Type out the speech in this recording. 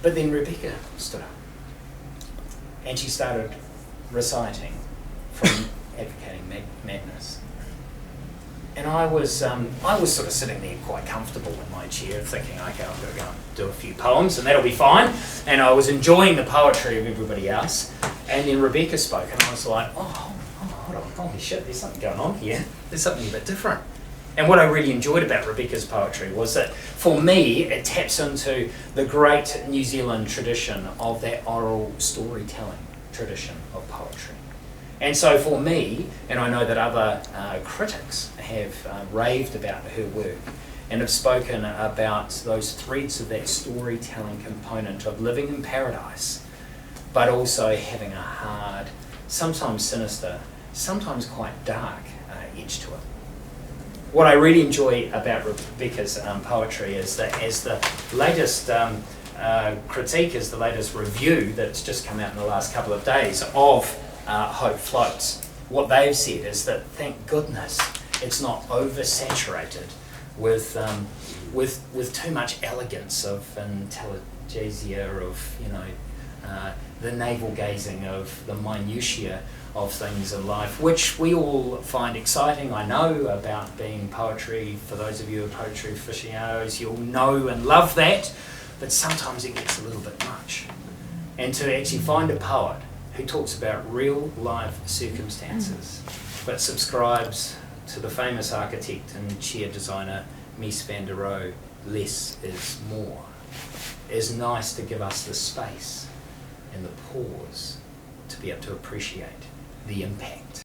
But then Rebekah stood up and she started reciting from Advocating Madness. And I was sort of sitting there quite comfortable in my chair thinking, okay, I'm going to go and do a few poems and that'll be fine. And I was enjoying the poetry of everybody else. And then Rebekah spoke and I was like, oh, hold on, holy shit, there's something going on here. There's something a bit different. And what I really enjoyed about Rebekah's poetry was that, for me, it taps into the great New Zealand tradition of that oral storytelling tradition of poetry. And so for me, and I know that other critics have raved about her work and have spoken about those threads of that storytelling component of living in paradise, but also having a hard, sometimes sinister, sometimes quite dark edge to it. What I really enjoy about Rebekah's poetry is that as the latest critique, as the latest review that's just come out in the last couple of days of Hope Floats, what they've said is that thank goodness it's not oversaturated with too much elegance of intelligentsia, of the navel gazing, of the minutiae of things in life, which we all find exciting. I know about being poetry. For those of you who are poetry aficionados, you'll know and love that, but sometimes it gets a little bit much. And to actually find a poet who talks about real life circumstances, but subscribes to the famous architect and chair designer Mies van der Rohe, less is more, is nice to give us the space and the pause to be able to appreciate the impact